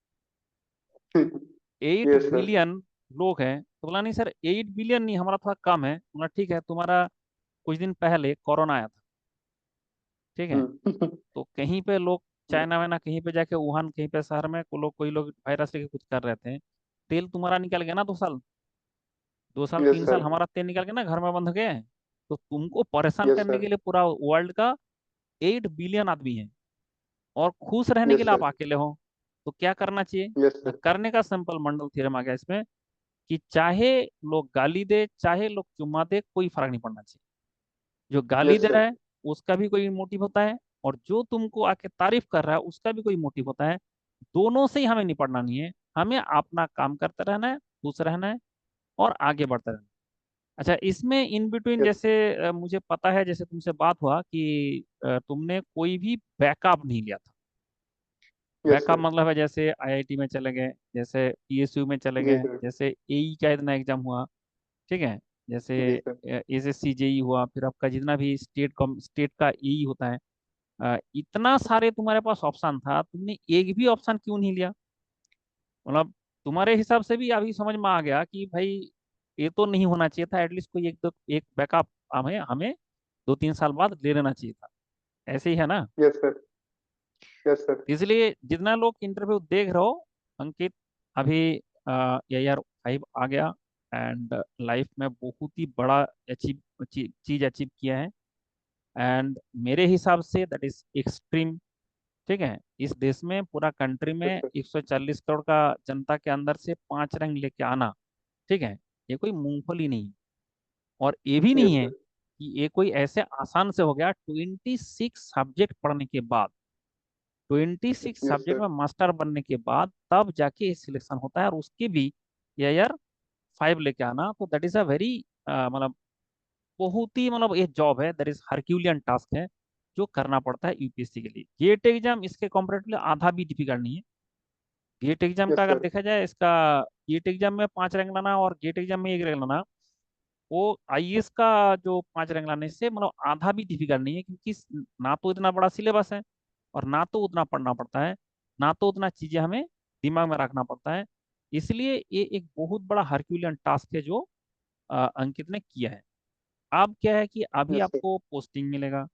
Speaker 1: Eight
Speaker 2: yes sir.
Speaker 1: बिलियन लोग हैं। तो बोला नहीं सर, 8 बिलियन नहीं, हमारा थोड़ा कम है। बोला ठीक है, तुम्हारा कुछ दिन पहले कोरोना आया था, ठीक है,
Speaker 2: हम्म।
Speaker 1: तो कहीं पे लोग चाइना वाइना कहीं पे जाके वुहान कहीं पे शहर में कोई लोग वायरस लेके कुछ कर रहे थे। तेल तुम्हारा निकल गया ना, 2 साल, 2 साल
Speaker 2: यस
Speaker 1: 3 साल
Speaker 2: सर।
Speaker 1: हमारा तेल निकल गया ना, घर में बंद हो गए। तो तुमको परेशान
Speaker 2: यस
Speaker 1: करने
Speaker 2: सर।
Speaker 1: के लिए पूरा वर्ल्ड का 8 बिलियन आदमी है, और खुश रहने के
Speaker 2: यस
Speaker 1: लिए आप
Speaker 2: सर।
Speaker 1: अकेले हो। तो क्या करना चाहिए?
Speaker 2: यस
Speaker 1: तो
Speaker 2: सर।
Speaker 1: करने का सिंपल मंडल थ्योरम आ गया इसमें, कि चाहे लोग गाली दे, चाहे लोग चुम्मा दे, कोई फर्क नहीं पड़ना चाहिए। जो गाली
Speaker 2: यस
Speaker 1: दे रहा
Speaker 2: सर।
Speaker 1: है उसका भी कोई मोटिव होता है, और जो तुमको आके तारीफ कर रहा है उसका भी कोई मोटिव होता है। दोनों से ही हमें निपटना नहीं है, हमें अपना काम करते रहना है, खुश रहना है, और आगे बढ़ते रहना है। अच्छा, इसमें इन बिटवीन
Speaker 2: यस।
Speaker 1: जैसे मुझे पता है, जैसे तुमसे बात हुआ कि तुमने कोई भी बैकअप नहीं लिया था।
Speaker 2: Yes
Speaker 1: backup
Speaker 2: sir.
Speaker 1: मतलब है जैसे आईआईटी में चले गए, जैसे पीएसयू में चले
Speaker 2: जी
Speaker 1: गए,
Speaker 2: सर।
Speaker 1: जैसे एई का इतना एग्जाम हुआ, ठीक है, जैसे
Speaker 2: जी सर।
Speaker 1: एसएससी जेई हुआ, फिर आपका जितना भी स्टेट का एई होता है। इतना सारे तुम्हारे पास ऑप्शन था, तुमने एक भी ऑप्शन क्यों नहीं लिया? मतलब तुम्हारे हिसाब से भी अभी समझ में आ गया कि भाई ये तो नहीं होना चाहिए था, एटलीस्ट कोई एक दो एक बैकअप हमें हमें 2-3 साल बाद ले लेना चाहिए था। ऐसे ही है ना?
Speaker 2: Yes sir. Yes sir.
Speaker 1: इसलिए जितना लोग इंटरव्यू देख रहे हो, अंकित, अभी AR 5 आ गया, एंड लाइफ में बहुत ही बड़ा अचीव चीज अचीव किया है। एंड मेरे हिसाब से दैट इज एक्सट्रीम, ठीक है। इस देश में, पूरा कंट्री में
Speaker 2: यस सर।
Speaker 1: 140 करोड़ का जनता के अंदर से 5 रैंक लेके आना, ठीक है, ये कोई मूंगफली नहीं है। और ये भी नहीं
Speaker 2: यस
Speaker 1: है
Speaker 2: सर।
Speaker 1: कि ये कोई ऐसे आसान से हो गया। 26 सब्जेक्ट पढ़ने के बाद, 26
Speaker 2: यस
Speaker 1: सब्जेक्ट
Speaker 2: सर।
Speaker 1: में मास्टर बनने के बाद तब जाके सिलेक्शन होता है, और उसके भी AR 5 लेके आना, तो दैट इज अ वेरी, मतलब बहुत ही, मतलब ये जॉब है, दैट इज हरक्यूलियन टास्क है, जो करना पड़ता है यूपीएससी के लिए। गेट एग्जाम इसके कंपेरेटिवली आधा भी डिफिकल्ट नहीं है। गेट एग्जाम का
Speaker 2: यस
Speaker 1: अगर
Speaker 2: सर।
Speaker 1: देखा जाए, इसका गेट एग्जाम में 5 रैंक लाना और गेट एग्जाम में 1 रैंक लाना, वो आईएएस का जो 5 रैंक लाने से मतलब आधा भी डिफिकल्ट नहीं है, क्योंकि ना तो इतना बड़ा सिलेबस है, और ना तो उतना पढ़ना पड़ता है, ना तो उतना चीजें हमें दिमाग में रखना पड़ता है। इसलिए ये एक बहुत बड़ा हरक्यूलियन टास्क है जो अंकित ने किया है। अब क्या है कि अभी
Speaker 2: यस सर।
Speaker 1: आपको पोस्टिंग मिलेगा,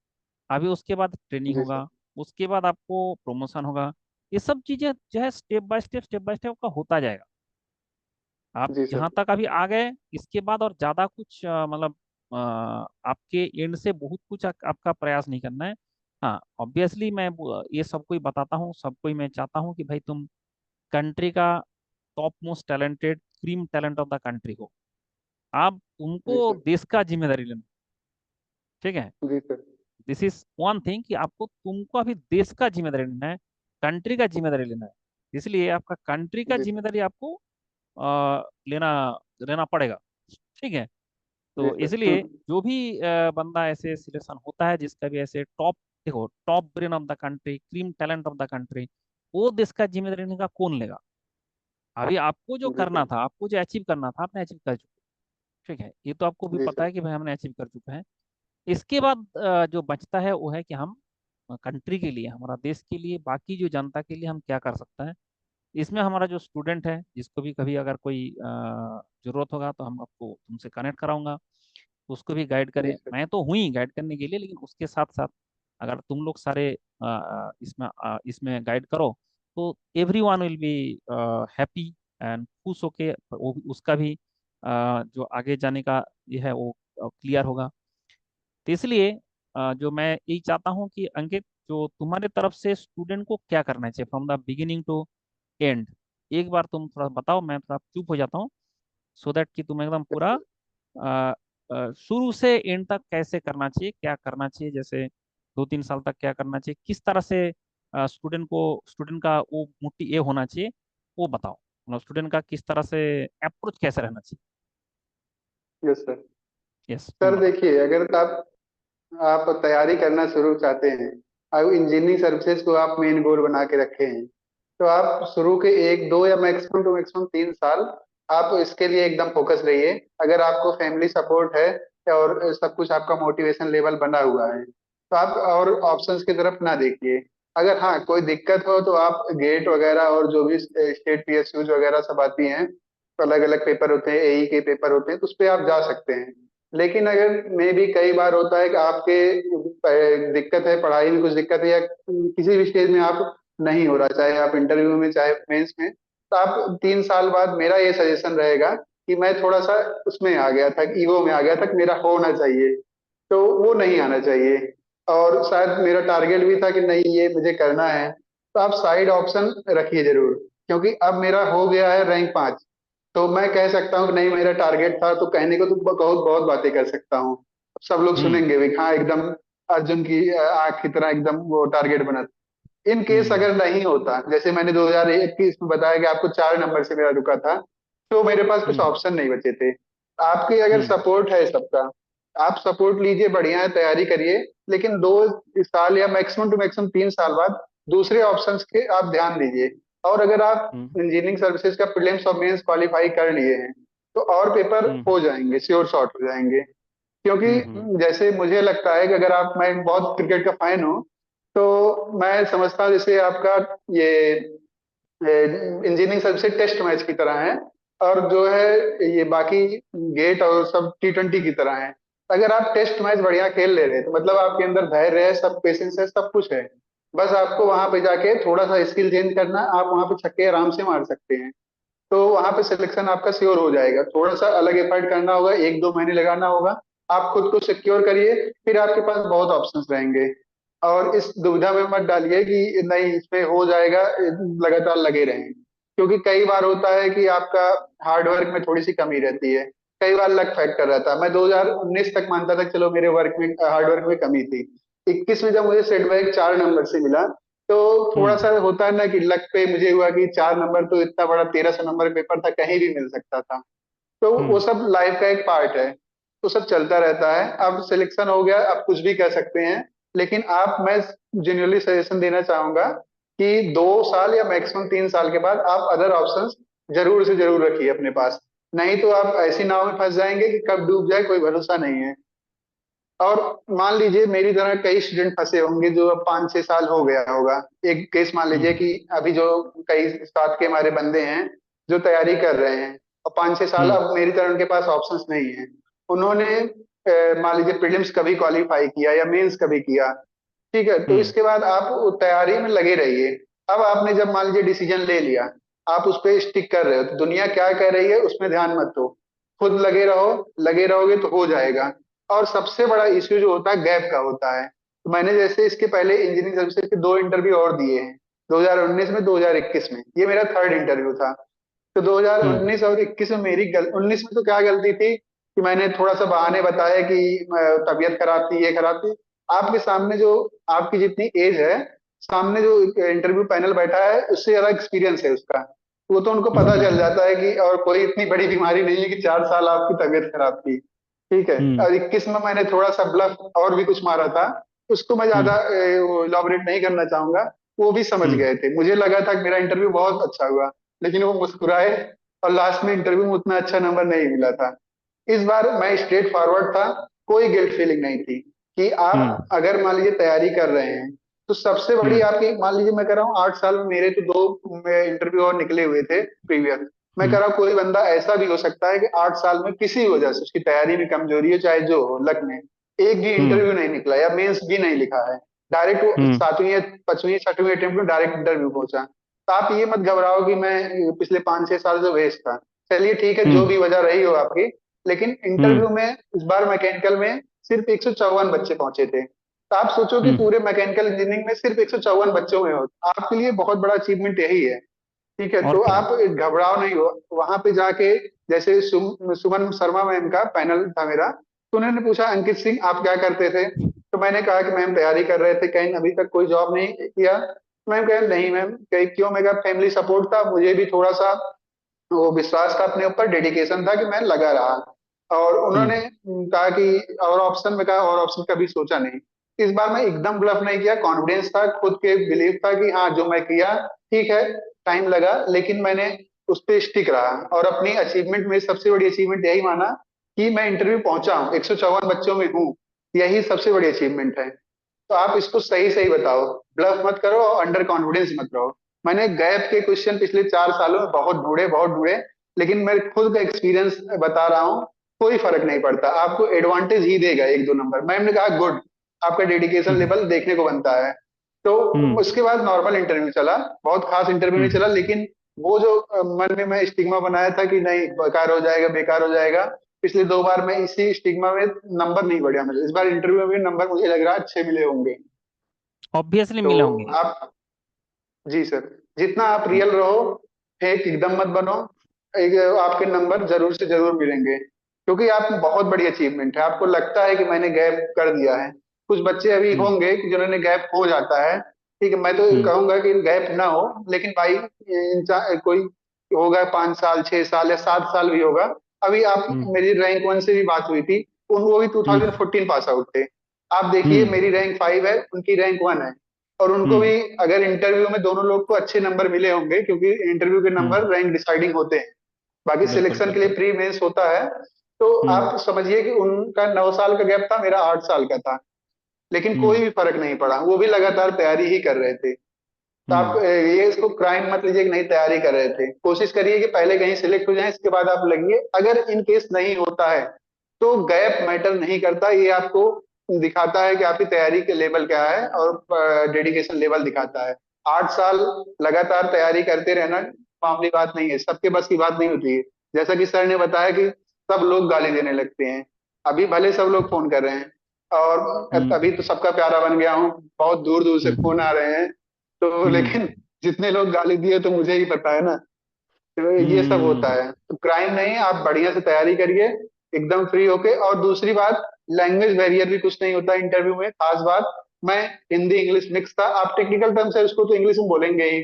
Speaker 1: अभी उसके बाद ट्रेनिंग
Speaker 2: जी सर।
Speaker 1: होगा, उसके बाद आपको प्रमोशन होगा। ये सब चीजें जो है स्टेप बाय स्टेप का होता जाएगा। आप
Speaker 2: जी सर।
Speaker 1: जहां तक अभी आ गए, इसके बाद और ज्यादा कुछ मतलब आपके एंड से बहुत कुछ आपका प्रयास नहीं करना है। हाँ, ऑब्वियसली मैं ये सबको ही बताता हूँ, सबको ही मैं चाहता हूँ कि भाई तुम कंट्री का top most talented cream talent of the country हो। आप
Speaker 2: जी
Speaker 1: तुमको
Speaker 2: सर।
Speaker 1: देश का जिम्मेदारी लेना, ठीक है।
Speaker 2: जी sir.
Speaker 1: This is one thing कि आपको तुमको अभी देश का जिम्मेदारी लेना है, कंट्री का जिम्मेदारी लेना है। इसलिए आपका कंट्री का
Speaker 2: जी सर।
Speaker 1: जिम्मेदारी आपको लेना लेना पड़ेगा, ठीक है।
Speaker 2: जी
Speaker 1: तो
Speaker 2: सर।
Speaker 1: इसलिए जो भी बंदा ऐसे सिलेक्शन होता है, जिसका भी ऐसे टॉप, देखो, top brain of the country, cream talent of the country, वो देश का जिम्मेदारी लेने का कौन लेगा? अभी आपको जो
Speaker 2: जी
Speaker 1: करना
Speaker 2: सर।
Speaker 1: था, आपको जो अचीव करना था, आपने अचीव कर चुके, ठीक है, ये तो आपको भी
Speaker 2: जी
Speaker 1: पता
Speaker 2: सर।
Speaker 1: है कि भाई हमने अचीव कर चुका है। इसके बाद जो बचता है वो है कि हम कंट्री के लिए, हमारा देश के लिए, बाकी जो जनता के लिए हम क्या कर सकते हैं। इसमें हमारा जो स्टूडेंट है, जिसको भी कभी अगर कोई जरूरत होगा तो हम आपको तुमसे कनेक्ट कराऊंगा, उसको भी गाइड
Speaker 2: जी
Speaker 1: करें।
Speaker 2: सर।
Speaker 1: मैं तो हुई गाइड करने के लिए, लेकिन उसके साथ साथ अगर तुम लोग सारे इसमें गाइड करो, तो every one will be happy and खुश होके उसका भी जो आगे जाने का ये है वो क्लियर होगा। तो इसलिए जो मैं यही चाहता हूँ कि अंकित, जो तुम्हारे तरफ से स्टूडेंट को क्या करना चाहिए from the beginning to end, एक बार तुम थोड़ा बताओ, मैं थोड़ा चुप हो जाता हूँ, सो दैट कि तुम एकदम
Speaker 2: यस
Speaker 1: पूरा
Speaker 2: सर।
Speaker 1: शुरू से एंड तक कैसे करना चाहिए, क्या करना चाहिए, जैसे 2-3 साल तक क्या करना चाहिए, किस तरह से स्टूडेंट का वो मोटी ये होना चाहिए, वो बताओ। मतलब स्टूडेंट का किस तरह से अप्रोच कैसे रहना चाहिए।
Speaker 2: Yes sir.
Speaker 1: यस, तुम
Speaker 2: सर
Speaker 1: बताओ।
Speaker 2: देखिए, अगर आप आप तैयारी करना शुरू चाहते हैं, अब इंजीनियरिंग सर्विसेज को आप मेन गोल बना के रखे हैं, तो आप शुरू के एक दो या मैक्सिमम टू मैक्सिमम 3 साल आप इसके लिए एकदम फोकस रहिए। अगर आपको फैमिली सपोर्ट है और सब कुछ आपका मोटिवेशन लेवल बना हुआ है, तो आप और ऑप्शंस की तरफ ना देखिए। अगर हाँ कोई दिक्कत हो तो आप गेट वगैरह और जो भी स्टेट पीएसयूज वगैरह सब आती हैं, अलग अलग पेपर होते हैं, एई के पेपर होते हैं, तो उस पर आप जा सकते हैं। लेकिन अगर मे भी कई बार होता है कि आपके दिक्कत है, पढ़ाई में कुछ दिक्कत है, या किसी भी स्टेज में आप नहीं हो रहा, चाहे आप इंटरव्यू में चाहे मेंस में, तो आप 3 साल बाद, मेरा ये सजेशन रहेगा कि मैं थोड़ा सा उसमें आ गया था, ईगो में आ गया था कि मेरा होना चाहिए, तो वो नहीं आना चाहिए। और शायद मेरा टारगेट भी था कि नहीं ये मुझे करना है, तो आप साइड ऑप्शन रखिए जरूर। क्योंकि अब मेरा हो गया है रैंक 5, तो मैं कह सकता हूँ कि नहीं मेरा टारगेट था, तो कहने को तो बहुत बहुत बातें कर सकता हूँ, सब लोग
Speaker 1: हम्म।
Speaker 2: सुनेंगे भी, हाँ एकदम अर्जुन की आंख की तरह एकदम वो टारगेट बना। इन केस
Speaker 1: हम्म।
Speaker 2: अगर नहीं होता, जैसे मैंने 2021 में बताया कि आपको 4 नंबर से मेरा रुका था, तो मेरे पास कुछ
Speaker 1: हम्म।
Speaker 2: ऑप्शन नहीं बचे थे। आपके अगर
Speaker 1: हम्म।
Speaker 2: सपोर्ट है सबका, आप सपोर्ट लीजिए, बढ़िया है, तैयारी करिए। लेकिन 2 साल या मैक्सिमम टू मैक्सिमम 3 साल बाद दूसरे ऑप्शंस के आप ध्यान दीजिए। और अगर आप
Speaker 1: हम्म।
Speaker 2: इंजीनियरिंग सर्विसेज का प्रीलिम्स और मेंस क्वालिफाई कर लिए हैं, तो और पेपर
Speaker 1: हम्म।
Speaker 2: हो जाएंगे, श्योर शॉट हो जाएंगे। क्योंकि
Speaker 1: हम्म।
Speaker 2: जैसे मुझे लगता है कि अगर आप, मैं बहुत क्रिकेट का फैन हूँ, तो मैं समझता हूँ जैसे आपका ये इंजीनियरिंग सबसे टेस्ट मैच की तरह है, और जो है ये बाकी गेट और सब T20 की तरह है। अगर आप टेस्ट मैच बढ़िया खेल ले रहे हैं, तो मतलब आपके अंदर धैर्य है, सब पेशेंस है, सब कुछ है। बस आपको वहां पे जाके थोड़ा सा स्किल चेंज करना, आप वहां पे छक्के आराम से मार सकते हैं, तो वहां पे सिलेक्शन आपका श्योर हो जाएगा। थोड़ा सा अलग एफर्ट करना होगा, 1-2 महीने लगाना होगा। आप खुद को सिक्योर करिए, फिर आपके पास बहुत ऑप्शंस रहेंगे। और इस दुविधा में मत डालिए कि नहीं इसमें हो जाएगा, लगातार लगे रहें। क्योंकि कई बार होता है कि आपका हार्डवर्क में थोड़ी सी कमी रहती है, कई बार लक फैक्टर रहता है। मैं 2019 तक मानता था कि चलो मेरे वर्क में, हार्डवर्क में कमी थी। 21 में जब मुझे सेटबैक 4 नंबर से मिला, तो थोड़ा
Speaker 1: हम्म।
Speaker 2: सा होता है ना कि लक पे मुझे हुआ कि 4 नंबर तो इतना बड़ा, 1300 नंबर का पेपर था, कहीं भी मिल सकता था। तो वो
Speaker 1: हम्म।
Speaker 2: सब लाइफ का एक पार्ट है, तो सब चलता रहता है। अब सिलेक्शन हो गया, आप कुछ भी कह सकते हैं। लेकिन आप, मैं जेन्युइनली सजेशन देना चाहूंगा कि 2 साल या मैक्सिमम 3 साल के बाद आप अदर ऑप्शंस जरूर से जरूर रखिए अपने पास। नहीं तो आप ऐसी नाव में फंस जाएंगे कि कब डूब जाए कोई भरोसा नहीं है। और मान लीजिए मेरी तरह कई स्टूडेंट फंसे होंगे, जो अब 5-6 साल हो गया होगा। एक केस मान लीजिए
Speaker 1: हम्म।
Speaker 2: कि अभी जो कई साथ के हमारे बंदे हैं जो तैयारी कर रहे हैं, और 5-6 साल
Speaker 1: हम्म।
Speaker 2: अब मेरी तरह उनके पास ऑप्शंस नहीं है। उन्होंने मान लीजिए प्रीलिम्स कभी क्वालिफाई किया या मेंस कभी किया, ठीक है, तो
Speaker 1: हम्म।
Speaker 2: इसके बाद आप वो तैयारी में लगे रहिए। अब आपने जब मान लीजिए डिसीजन ले लिया, आप उस पर स्टिक कर रहे हो, तो दुनिया क्या कह रही है उसमें ध्यान मत दो, खुद लगे रहो। लगे रहोगे तो हो जाएगा। और सबसे बड़ा इश्यू जो होता है गैप का होता है। तो मैंने जैसे इसके पहले इंजीनियरिंग सर्विसेज के 2 इंटरव्यू और दिए हैं, 2019 में, 2021 में, ये मेरा थर्ड इंटरव्यू था। तो
Speaker 1: हम्म।
Speaker 2: 2019 और 21 में 19 में तो क्या गलती थी कि मैंने थोड़ा सा बहाने बताया कि तबीयत खराब थी, ये खराब थी। आपके सामने जो, आपकी जितनी एज है, सामने जो इंटरव्यू पैनल बैठा है उससे ज्यादा एक्सपीरियंस है उसका, वो तो उनको पता चल
Speaker 1: हम्म।
Speaker 2: जाता है कि, और कोई इतनी बड़ी बीमारी नहीं है कि 4 साल आपकी तबीयत खराब थी। ठीक है।
Speaker 1: हम्म।
Speaker 2: और 21 में मैंने थोड़ा सा ब्लफ और भी कुछ मारा था, उसको मैं ज्यादा
Speaker 1: हम्म।
Speaker 2: इलॉबरेट नहीं करना चाहूंगा। वो भी समझ
Speaker 1: हम्म।
Speaker 2: गए थे, मुझे लगा था कि मेरा इंटरव्यू बहुत अच्छा हुआ, लेकिन वो मुस्कुराए, और लास्ट में इंटरव्यू में उतना अच्छा नंबर नहीं मिला था। इस बार मैं स्ट्रेट फॉरवर्ड था, कोई गिल्ट फीलिंग नहीं थी। कि
Speaker 1: हम्म।
Speaker 2: आप अगर मान लीजिए तैयारी कर रहे हैं, तो सबसे बड़ी
Speaker 1: हम्म।
Speaker 2: आपकी, मान लीजिए मैं कह रहा हूँ 8 साल में मेरे तो 2 इंटरव्यू और निकले हुए थे प्रीवियस। मैं कह
Speaker 1: हम्म।
Speaker 2: रहा हूँ कोई बंदा ऐसा भी हो सकता है कि 8 साल में किसी वजह से उसकी तैयारी में कमजोरी हो, चाहे जो हो, लक में एक भी
Speaker 1: हम्म।
Speaker 2: इंटरव्यू नहीं निकला या मेंस भी नहीं लिखा है, डायरेक्ट वो
Speaker 1: हम्म।
Speaker 2: 7वीं 5वीं 6वीं अटेम्प्ट में डायरेक्ट इंटरव्यू पहुंचा। तो आप ये मत घबराओ कि मैं पिछले 5-6 साल से वेस्ट था। चलिए ठीक है, जो
Speaker 1: हम्म।
Speaker 2: भी वजह रही हो आपकी, लेकिन
Speaker 1: हम्म।
Speaker 2: इंटरव्यू में इस बार मैकेनिकल में सिर्फ 154 बच्चे पहुंचे थे। तो आप सोचो कि
Speaker 1: हम्म।
Speaker 2: पूरे मैकेनिकल इंजीनियरिंग में सिर्फ 154 बच्चों में हो, आपके लिए बहुत बड़ा अचीवमेंट यही है। ठीक है,
Speaker 1: और
Speaker 2: तो
Speaker 1: क्या।
Speaker 2: आप घबराओ नहीं हो। वहां पे जाके, जैसे सुमन शर्मा मैम का पैनल था मेरा, तो उन्होंने पूछा अंकित सिंह आप क्या करते थे, तो मैंने कहा कि मैम तैयारी कर रहे थे, कहीं अभी तक कोई जॉब नहीं किया। मैम कहे नहीं मैम, कहीं क्यों? मैं कहा फैमिली सपोर्ट था, मुझे भी थोड़ा सा वो विश्वास था अपने ऊपर, डेडिकेशन था कि मैं लगा रहा। और
Speaker 1: हम्म।
Speaker 2: उन्होंने कहा कि और ऑप्शन में कहा, और ऑप्शन कभी सोचा नहीं। इस बार मैं एकदम ब्लफ नहीं किया, कॉन्फिडेंस था, खुद के बिलीव था कि हाँ जो मैं किया ठीक है। टाइम लगा लेकिन मैंने उस पर स्टिक रहा, और अपनी अचीवमेंट में सबसे बड़ी अचीवमेंट यही माना कि मैं इंटरव्यू पहुंचा हूँ, 154 बच्चों में हूँ। यही सबसे बड़ी अचीवमेंट है। तो आप इसको सही सही बताओ, ब्लफ मत करो और अंडर कॉन्फिडेंस मत रहो। मैंने गैप के क्वेश्चन पिछले 4 सालों में बहुत ढूंढे, लेकिन मैं खुद का एक्सपीरियंस बता रहा हूँ, कोई फर्क नहीं पड़ता, आपको एडवांटेज ही देगा 1-2 नंबर। मैम ने कहा गुड, आपका डेडिकेशन
Speaker 1: हम्म।
Speaker 2: लेवल देखने को बनता है। तो
Speaker 1: हम्म।
Speaker 2: उसके बाद नॉर्मल इंटरव्यू चला, बहुत खास इंटरव्यू नहीं
Speaker 1: हम्म।
Speaker 2: चला, लेकिन वो जो मन में मैं स्टिग्मा बनाया था कि नहीं बेकार हो जाएगा बेकार हो जाएगा, पिछले 2 बार में इसी स्टिग्मा में नंबर नहीं बढ़िया मुझे। इस बार इंटरव्यू में भी नंबर मुझे लग रहा है अच्छे मिले होंगे।
Speaker 1: ऑब्वियसली
Speaker 2: तो
Speaker 1: मिले होंगे।
Speaker 2: आप, जी सर, जितना आप रियल रहो, फेक एकदम मत बनो, एक आपके नंबर जरूर से जरूर मिलेंगे, क्योंकि आप बहुत बड़ी अचीवमेंट है। आपको लगता है कि मैंने गैप कर दिया है, कुछ बच्चे अभी
Speaker 1: हम्म।
Speaker 2: होंगे कि जिन्होंने गैप हो जाता है, ठीक है, मैं तो
Speaker 1: हम्म।
Speaker 2: कहूंगा कि गैप ना हो, लेकिन भाई कोई होगा 5 साल 6 साल या 7 साल भी होगा। अभी आप,
Speaker 1: हम्म।
Speaker 2: मेरी रैंक 1 से भी बात हुई थी, उन वो भी
Speaker 1: हम्म।
Speaker 2: 2014 पास आउट थे। आप देखिए
Speaker 1: हम्म।
Speaker 2: मेरी रैंक 5 है, उनकी रैंक 1 है, और उनको
Speaker 1: हम्म।
Speaker 2: भी अगर इंटरव्यू में दोनों लोग को अच्छे नंबर मिले होंगे, क्योंकि इंटरव्यू के
Speaker 1: हम्म।
Speaker 2: नंबर रैंक डिसाइडिंग होते हैं, बाकी
Speaker 1: बिल्कुल
Speaker 2: सिलेक्शन के लिए
Speaker 1: बिल्कुल।
Speaker 2: प्री मेंस होता है। तो
Speaker 1: हम्म।
Speaker 2: आप समझिए कि उनका 9 साल का गैप था, मेरा 8 साल का था, लेकिन कोई
Speaker 1: हम्म।
Speaker 2: भी फर्क नहीं पड़ा, वो भी लगातार तैयारी ही कर रहे थे। तो आप
Speaker 1: हम्म।
Speaker 2: ये इसको क्राइम मत लीजिए कि नहीं तैयारी कर रहे थे, कोशिश करिए कि पहले कहीं सिलेक्ट हो जाए, इसके बाद आप लगिए। अगर इन केस नहीं होता है तो गैप मैटर नहीं करता, ये आपको दिखाता है कि आपकी तैयारी के लेवल क्या है, और डेडिकेशन लेवल दिखाता है। 8 साल लगातार तैयारी करते रहना मामूली बात नहीं है, सबके बस की बात नहीं होती है। जैसा कि सर ने बताया कि सब लोग गाली देने लगते हैं, अभी भले सब लोग फोन कर रहे हैं, और
Speaker 1: हम्म।
Speaker 2: अभी तो सबका प्यारा बन गया हूँ, बहुत दूर दूर से फोन
Speaker 1: हम्म।
Speaker 2: आ रहे हैं। तो
Speaker 1: हम्म।
Speaker 2: लेकिन जितने लोग गाली दिए तो मुझे ही पता है ना। तो ये सब होता
Speaker 1: हम्म।
Speaker 2: है, तो क्राइम नहीं है, आप बढ़िया से तैयारी करिए एकदम फ्री होके। और दूसरी बात, लैंग्वेज बैरियर भी कुछ नहीं होता इंटरव्यू में, खास बात। मैं हिंदी इंग्लिश मिक्स था, आप टेक्निकल टर्म्स है उसको तो इंग्लिश में बोलेंगे ही,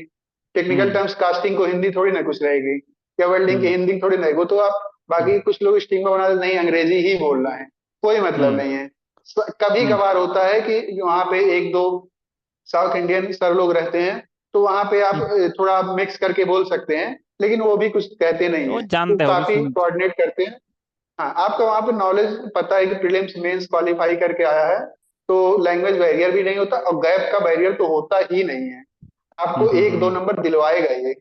Speaker 2: टेक्निकल
Speaker 1: हम्म।
Speaker 2: टर्म्स कास्टिंग को हिंदी थोड़ी ना कुछ रहेगी, या वेल्डिंग की
Speaker 1: हम्म।
Speaker 2: हिंदी थोड़ी ना, वो तो आप, बाकी कुछ लोग स्टिग्मा बना देते, नहीं अंग्रेजी ही बोलना है, कोई मतलब
Speaker 1: हम्म।
Speaker 2: नहीं है। कभी
Speaker 1: हम्म।
Speaker 2: कभार होता है कि वहां पे एक दो साउथ इंडियन सर लोग रहते हैं, तो वहां पे आप
Speaker 1: हम्म।
Speaker 2: थोड़ा मिक्स करके बोल सकते हैं, लेकिन वो भी कुछ कहते नहीं
Speaker 1: वो
Speaker 2: है, वो
Speaker 1: जानते हैं, वो भी
Speaker 2: काफी
Speaker 1: सुन।
Speaker 2: कोऑर्डिनेट करते हैं। हाँ, आपका वहां पे नॉलेज पता है कि प्रीलिम्स मेंस क्वालिफाई करके आया है, तो लैंग्वेज बैरियर भी नहीं होता, और गैप का बैरियर तो होता ही नहीं है।
Speaker 1: हम्म।
Speaker 2: आपको
Speaker 1: हम्म।
Speaker 2: 1-2 नंबर दिलवाएगा ये,
Speaker 1: हम्म।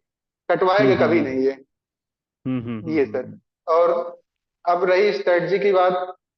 Speaker 2: कटवाएगा कभी
Speaker 1: हम्म।
Speaker 2: नहीं ये।
Speaker 1: हम्म। हम्म।
Speaker 2: ये सर। और अब रही स्ट्रेटजी की बात,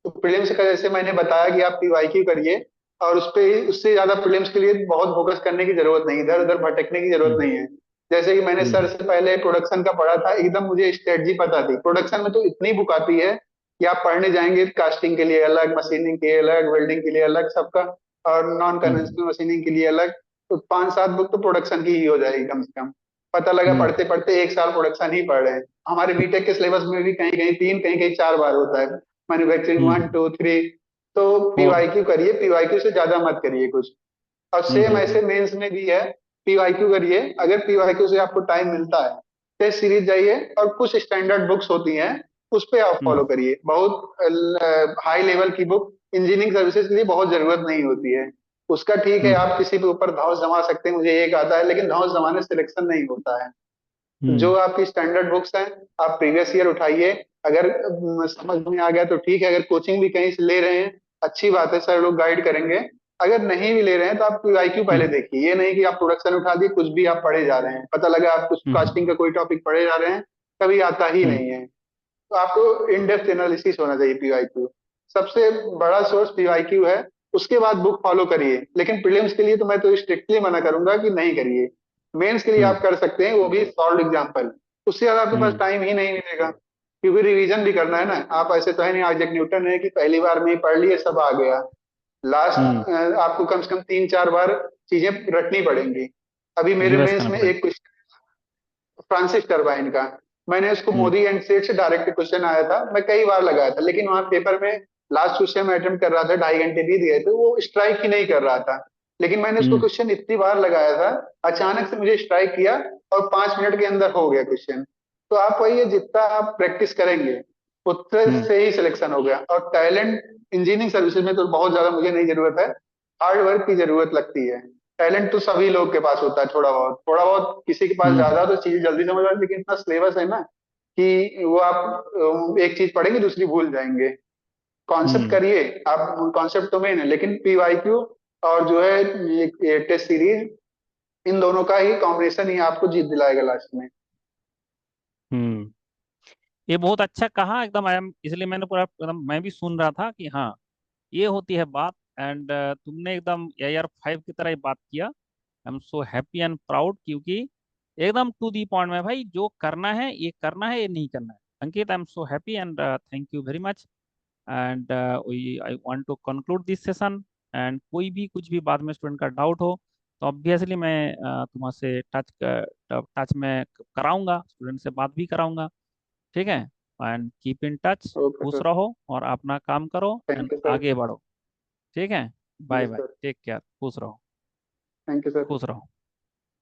Speaker 2: तो प्रीलिम्स का जैसे मैंने बताया कि आप पीवाईक्यू करिए, और उस पे उससे ज्यादा प्रीलिम्स के लिए बहुत फोकस करने की जरूरत नहीं, इधर उधर भटकने की जरूरत
Speaker 1: हम्म।
Speaker 2: नहीं है। जैसे कि मैंने सर
Speaker 1: हम्म।
Speaker 2: से पहले प्रोडक्शन का पढ़ा था, एकदम मुझे स्ट्रेटजी पता थी। प्रोडक्शन में तो इतनी बुक आती है कि आप पढ़ने जाएंगे, कास्टिंग के लिए अलग, मशीनिंग के लिए अलग, वेल्डिंग के लिए अलग, सबका, और नॉन
Speaker 1: हम्म।
Speaker 2: कन्वेंशनल मशीनिंग के लिए अलग। तो 5-7 बुक तो प्रोडक्शन की ही हो जाएगी कम से कम। पता लगा
Speaker 1: हम्म।
Speaker 2: पढ़ते पढ़ते 1 साल प्रोडक्शन ही पढ़ रहे हैं। हमारे बीटेक के सिलेबस में भी कहीं कहीं 3 कहीं कहीं 4 बार होता है, मैन्युफैक्चरिंग
Speaker 1: हम्म।
Speaker 2: 1 2 3। तो
Speaker 1: ओ।
Speaker 2: पीवाईक्यू करिए, पीवाईक्यू से ज्यादा मत करिए कुछ। और
Speaker 1: हम्म।
Speaker 2: सेम
Speaker 1: हम्म।
Speaker 2: ऐसे मेंस में भी है, पीवाईक्यू करिए, अगर पीवाईक्यू से आपको टाइम मिलता है, टेस्ट सीरीज जाइए, और कुछ स्टैंडर्ड बुक्स होती हैं उस पे आप
Speaker 1: हम्म।
Speaker 2: फॉलो करिए। बहुत हाई लेवल की बुक इंजीनियरिंग सर्विसेज के लिए बहुत जरूरत नहीं होती है उसका, ठीक है
Speaker 1: हम्म।
Speaker 2: आप किसी के ऊपर धौंस जमा सकते हैं, मुझे एक आता है, लेकिन धौंस जमाने से सिलेक्शन नहीं होता है। जो
Speaker 1: हम्म।
Speaker 2: आपकी स्टैंडर्ड बुक्स हैं, आप प्रीवियस ईयर उठाइए। अगर समझ में आ गया तो ठीक है, अगर कोचिंग भी कहीं से ले रहे हैं, अच्छी बात है, सर लोग गाइड करेंगे। अगर नहीं भी ले रहे हैं तो आप आईक्यू पहले
Speaker 1: हम्म।
Speaker 2: देखिए, ये नहीं कि आप प्रोडक्शन उठा दिए कुछ भी आप पढ़े जा रहे हैं, पता लगा आप कुछ कास्टिंग का
Speaker 1: हम्म।
Speaker 2: कोई टॉपिक पढ़े जा रहे हैं, कभी आता ही
Speaker 1: हम्म।
Speaker 2: नहीं है। तो आपको इन डेप्थ एनालिसिस होना चाहिए पीवाईक्यू, सबसे बड़ा सोर्स पीवाईक्यू है। उसके बाद बुक फॉलो करिए, लेकिन प्रीलिम्स के लिए तो मैं तो स्ट्रिक्टली मना करूंगा कि नहीं करिए। मेंस के लिए
Speaker 1: हम्म।
Speaker 2: आप कर सकते हैं, वो भी सॉल्व एग्जाम्पल, उससे ज्यादा आपके पास
Speaker 1: हम्म।
Speaker 2: टाइम ही नहीं मिलेगा, क्योंकि रिवीजन भी करना है ना। आप ऐसे तो है नहीं आइजैक न्यूटन है कि पहली बार में ही पढ़ लिए सब आ गया।
Speaker 1: हम्म।
Speaker 2: लास्ट आपको कम से कम 3-4 बार चीजें रटनी पड़ेंगी। अभी मेरे
Speaker 1: रिवर्स
Speaker 2: मेंस
Speaker 1: करना
Speaker 2: में
Speaker 1: पड़ेगा।
Speaker 2: एक फ्रांसिस टरबाइन का, मैंने उसको
Speaker 1: हम्म।
Speaker 2: मोदी एंड सेठ से डायरेक्ट क्वेश्चन आया था, मैं कई बार लगाया था, लेकिन वहां पेपर में लास्ट क्वेश्चन में अटेम्प्ट कर रहा था, 2.5 घंटे बीत गए थे, वो स्ट्राइक ही नहीं कर रहा था। लेकिन मैंने उसको
Speaker 1: हम्म।
Speaker 2: क्वेश्चन इतनी बार लगाया था, अचानक से मुझे स्ट्राइक किया, और 5 मिनट के अंदर हो गया क्वेश्चन। तो आप वही है, जितना आप प्रैक्टिस करेंगे उत्तर
Speaker 1: हम्म।
Speaker 2: से ही सिलेक्शन हो गया। और टैलेंट इंजीनियरिंग सर्विसेज में तो बहुत ज्यादा मुझे नहीं जरूरत है, हार्ड वर्क की जरूरत लगती है। टैलेंट तो सभी लोग के पास होता है, थोड़ा बहुत थोड़ा बहुत, किसी के पास
Speaker 1: हम्म।
Speaker 2: ज्यादा तो चीजें जल्दी समझ आती, लेकिन इतना सिलेबस है ना कि वो आप एक चीज पढ़ेंगे दूसरी भूल जाएंगे। कॉन्सेप्ट
Speaker 1: हम्म।
Speaker 2: करिए आप, कॉन्सेप्ट तो मेन है, लेकिन पीवाईक्यू और जो है ये टेस्ट सीरीज, इन दोनों का ही कॉम्बिनेशन ही आपको जीत दिलाएगा लास्ट में।
Speaker 1: हम्म। ये बहुत अच्छा कहा एकदम। आई एम, इसलिए मैंने पूरा एकदम मैं भी सुन रहा था कि हाँ ये होती है बात। एंड तुमने एकदम AR 5 की तरह ही बात किया। आई am so happy and proud, क्योंकि एकदम टू दी पॉइंट में भाई, जो करना है ये करना है, ये नहीं करना है। Ankit, I am so happy and thank you very much. And I want to conclude this session. And कोई भी कुछ भी बाद में स्टूडेंट का डाउट हो तो ऑब्वियसली मैं तुम्हारे टच टच में कराऊंगा, स्टूडेंट से बात भी कराऊंगा। ठीक है। And keep in touch.
Speaker 2: Okay
Speaker 1: खुश
Speaker 2: सर।
Speaker 1: रहो और अपना काम करो एंड
Speaker 2: थैंक यू सर।
Speaker 1: आगे बढ़ो। ठीक है। Bye
Speaker 2: yes
Speaker 1: bye,
Speaker 2: sir.
Speaker 1: Take care, खुश रहो।
Speaker 2: Thank you sir.
Speaker 1: खुश रहो।